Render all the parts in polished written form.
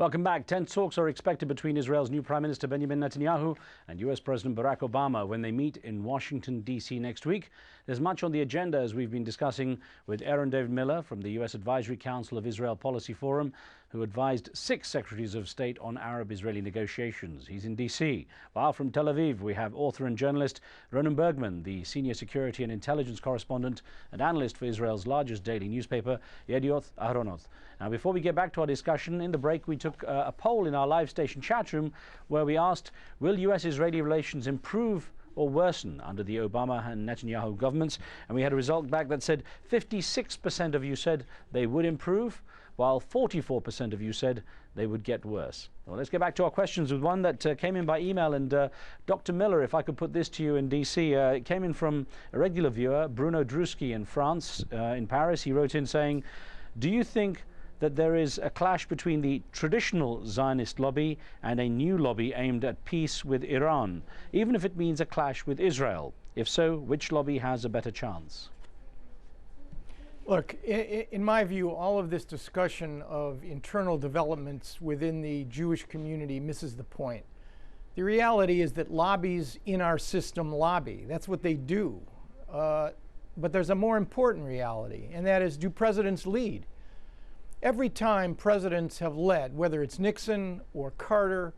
Welcome back. Tense talks are expected between Israel's new Prime Minister Benjamin Netanyahu and US President Barack Obama when they meet in Washington, D.C. next week. There's much on the agenda, as we've been discussing with Aaron David Miller from the US Advisory Council of Israel Policy Forum, who advised 6 secretaries of state on Arab-Israeli negotiations. He's in D.C. While from Tel Aviv, we have author and journalist Ronen Bergman, the senior security and intelligence correspondent and analyst for Israel's largest daily newspaper, Yedioth Ahronoth. Now, before we get back to our discussion, in the break we took a poll in our live station chat room where we asked, will US-Israeli relations improve or worsen under the Obama and Netanyahu governments? And we had a result back that said 56% of you said they would improve, while 44% of you said they would get worse. Well, let's get back to our questions with one that came in by email. And Dr. Miller, if I could put this to you in DC, it came in from a regular viewer, Bruno Druski in France, in Paris. He wrote in saying, do you think that there is a clash between the traditional Zionist lobby and a new lobby aimed at peace with Iran, even if it means a clash with Israel? If so, which lobby has a better chance? Look, in my view, all of this discussion of internal developments within the Jewish community misses the point. The reality is that lobbies in our system lobby. That's what they do. But there's a more important reality, and that is, do presidents lead? Every time presidents have led, whether it's Nixon or Carter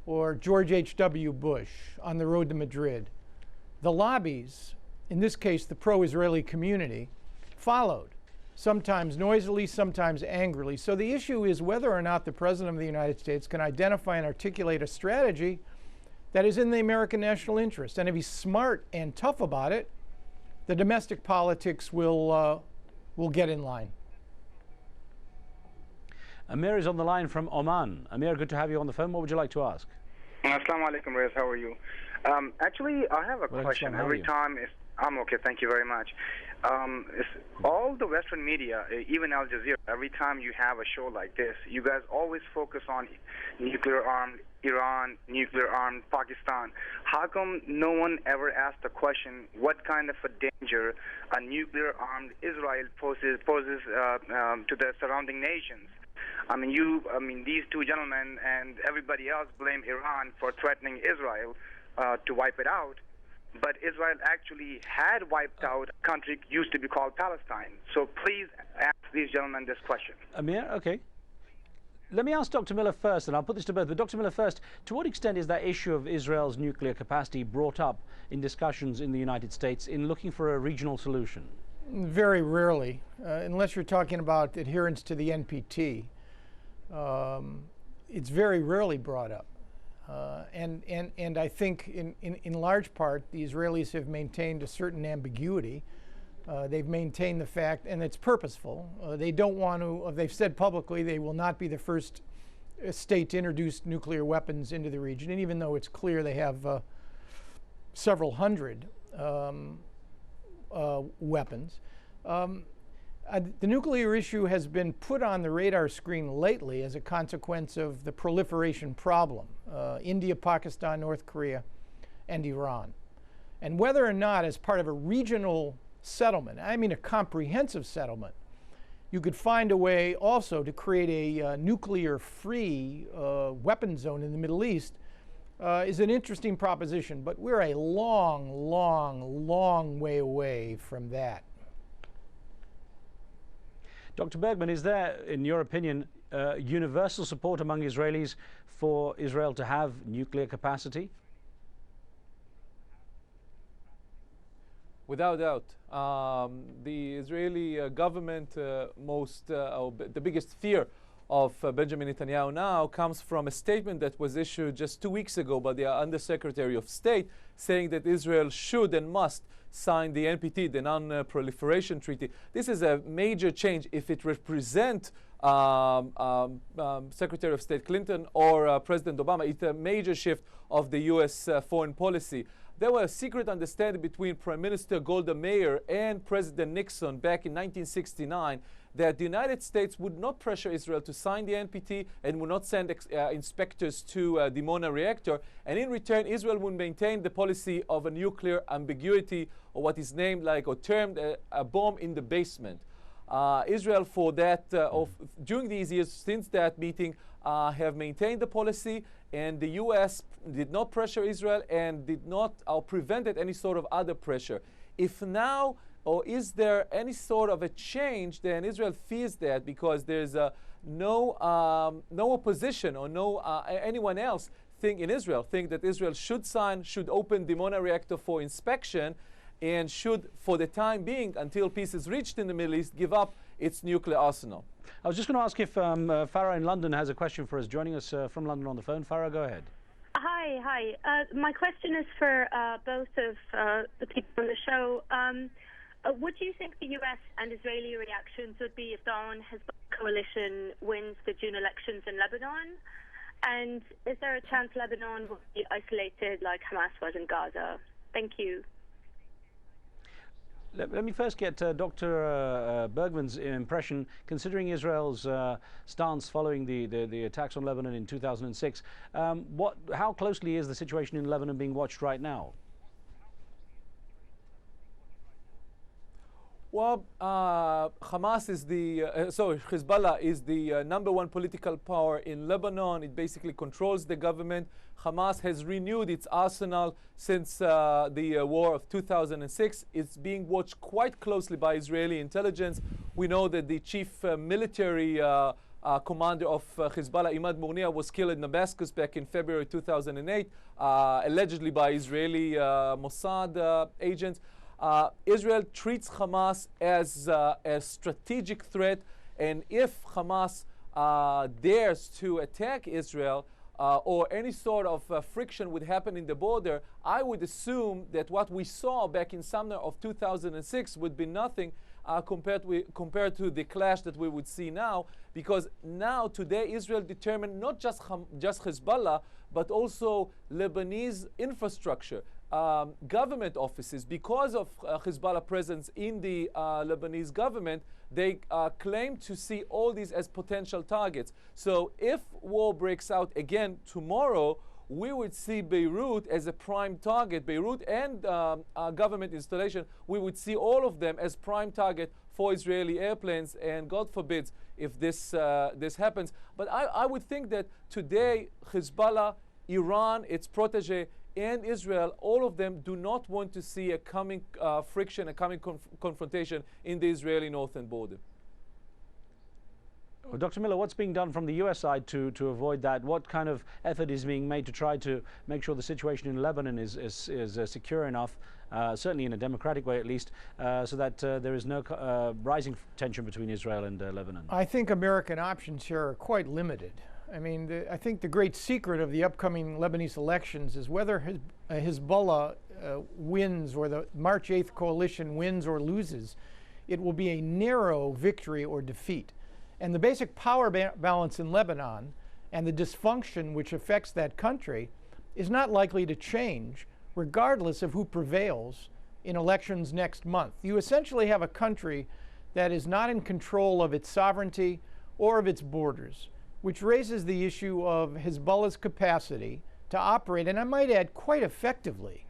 or George H.W. Bush on the road to Madrid, the lobbies, in this case the pro-Israeli community, followed, sometimes noisily, sometimes angrily. So the issue is whether or not the President of the United States can identify and articulate a strategy that is in the American national interest. And if he's smart and tough about it, the domestic politics will get in line. Amir is on the line from Oman. Amir, good to have you on the phone. What would you like to ask? Assalamu alaikum, Riz. How are you? Actually, I have a question. Every time, I'm okay, thank you very much. All the Western media, even Al Jazeera, every time you have a show like this, you guys always focus on nuclear-armed Iran, nuclear-armed Pakistan. How come no one ever asked the question, what kind of a danger a nuclear-armed Israel poses to the surrounding nations? I mean, these two gentlemen and everybody else blame Iran for threatening Israel to wipe it out. But Israel actually had wiped out a country used to be called Palestine. So please ask these gentlemen this question. Amir, okay. Let me ask Dr. Miller first, and I'll put this to both. But Dr. Miller first, to what extent is that issue of Israel's nuclear capacity brought up in discussions in the United States in looking for a regional solution? Very rarely, unless you're talking about adherence to the NPT. It's very rarely brought up. And I think in large part the Israelis have maintained a certain ambiguity. They've maintained the fact, and it's purposeful, they don't want to, they've said publicly they will not be the first state to introduce nuclear weapons into the region, and even though it's clear they have several hundred weapons. The nuclear issue has been put on the radar screen lately as a consequence of the proliferation problem, India, Pakistan, North Korea, and Iran. And whether or not as part of a regional settlement, I mean a comprehensive settlement, you could find a way also to create a nuclear-free weapon zone in the Middle East is an interesting proposition, but we're a long, long, long way away from that. Dr. Bergman, is there, in your opinion, universal support among Israelis for Israel to have nuclear capacity? Without doubt. The Israeli government, the biggest fear of Benjamin Netanyahu now comes from a statement that was issued just 2 weeks ago by the Undersecretary of State, saying that Israel should and must sign the NPT, the Non-Proliferation Treaty. This is a major change if it represents Secretary of State Clinton or President Obama. It's a major shift of the U.S. Foreign policy. There was a secret understanding between Prime Minister Golda Meir and President Nixon back in 1969 that the United States would not pressure Israel to sign the NPT and would not send inspectors to the Dimona reactor. And in return, Israel would maintain the policy of a nuclear ambiguity, or what is named like or termed a bomb in the basement. Israel for that, during these years, since that meeting, have maintained the policy, and the U.S. did not pressure Israel and did not or prevented any sort of other pressure. If now, or is there any sort of a change, then Israel fears that because there's no opposition or no anyone else in Israel think that Israel should open the Dimona reactor for inspection, and should, for the time being, until peace is reached in the Middle East, give up its nuclear arsenal. I was just going to ask if Farah in London has a question for us. Joining us from London on the phone. Farah, go ahead. Hi. My question is for both of the people on the show. What do you think the U.S. and Israeli reactions would be if the Hezbollah coalition wins the June elections in Lebanon? And is there a chance Lebanon will be isolated like Hamas was in Gaza? Thank you. Let me first get Dr. Bergman's impression, considering Israel's stance following the attacks on Lebanon in 2006. How closely is the situation in Lebanon being watched right now? Well, Hezbollah is the #1 political power in Lebanon. It basically controls the government. Hamas has renewed its arsenal since the war of 2006. It's being watched quite closely by Israeli intelligence. We know that the chief military commander of Hezbollah, Imad Murnia, was killed in Damascus back in February 2008, allegedly by Israeli Mossad agents. Israel treats Hamas as a strategic threat, and if Hamas dares to attack Israel, or any sort of friction would happen in the border, I would assume that what we saw back in summer of 2006 would be nothing compared to the clash that we would see now, because now today Israel determined not just Hezbollah, but also Lebanese infrastructure, government offices. Because of Hezbollah presence in the Lebanese government, they claim to see all these as potential targets. So if war breaks out again tomorrow, we would see Beirut as a prime target. Beirut and government installation, we would see all of them as prime target for Israeli airplanes, and God forbid if this happens. But I would think that today Hezbollah, Iran, its protege, and Israel, all of them do not want to see a coming friction, a coming confrontation in the Israeli northern border. Well, Dr. Miller, what's being done from the U.S. side to avoid that? What kind of effort is being made to try to make sure the situation in Lebanon is secure enough, certainly in a democratic way at least, so that there is no rising tension between Israel and Lebanon? I think American options here are quite limited. I mean, I think the great secret of the upcoming Lebanese elections is whether Hezbollah wins, or the March 8th coalition wins or loses. It will be a narrow victory or defeat. And the basic power balance in Lebanon and the dysfunction which affects that country is not likely to change regardless of who prevails in elections next month. You essentially have a country that is not in control of its sovereignty or of its borders, which raises the issue of Hezbollah's capacity to operate, and I might add quite effectively,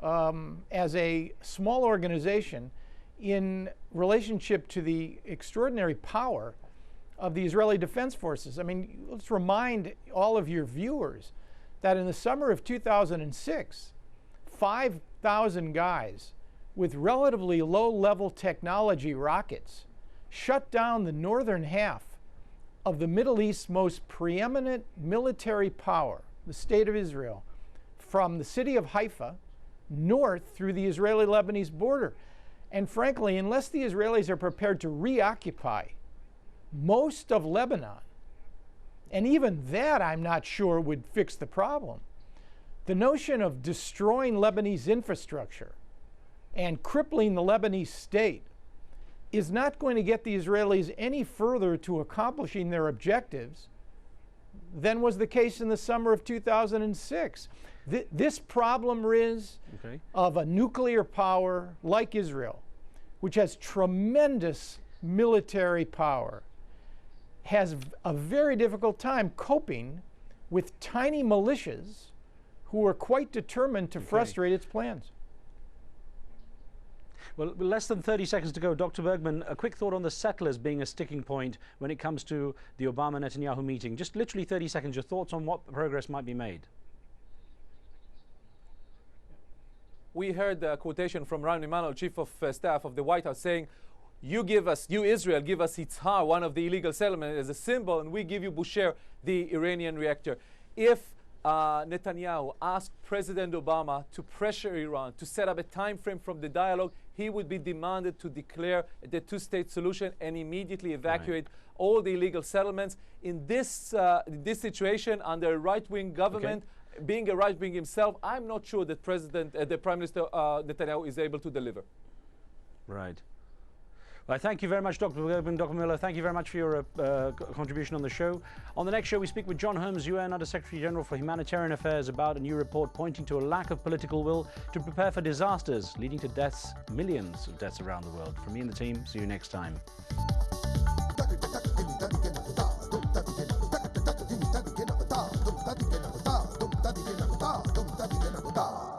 as a small organization in relationship to the extraordinary power of the Israeli Defense Forces. I mean, let's remind all of your viewers that in the summer of 2006, 5,000 guys with relatively low-level technology rockets shut down the northern half of the Middle East's most preeminent military power, the State of Israel, from the city of Haifa north through the Israeli-Lebanese border. And frankly, unless the Israelis are prepared to reoccupy most of Lebanon, and even that I'm not sure would fix the problem, the notion of destroying Lebanese infrastructure and crippling the Lebanese state is not going to get the Israelis any further to accomplishing their objectives than was the case in the summer of 2006. This problem, Riz, of a nuclear power like Israel, which has tremendous military power, has a very difficult time coping with tiny militias who are quite determined to frustrate its plans. Well, less than 30 seconds to go. Dr. Bergman, a quick thought on the settlers being a sticking point when it comes to the Obama-Netanyahu meeting. Just literally 30 seconds, your thoughts on what progress might be made. We heard a quotation from Ron Emanuel, Chief of Staff of the White House, saying, you Israel, give us Yitzhar, one of the illegal settlements, as a symbol, and we give you Bushehr, the Iranian reactor. If Netanyahu asked President Obama to pressure Iran to set up a time frame from the dialogue, he would be demanded to declare the two-state solution and immediately evacuate all the illegal settlements. In this situation, under a right-wing government, being a right-wing himself, I'm not sure that the Prime Minister Netanyahu is able to deliver. Right. Well, thank you very much, Dr. Bergman, Dr. Miller. Thank you very much for your contribution on the show. On the next show, we speak with John Holmes, UN Under-Secretary General for Humanitarian Affairs, about a new report pointing to a lack of political will to prepare for disasters, leading to deaths, millions of deaths around the world. From me and the team, see you next time. Da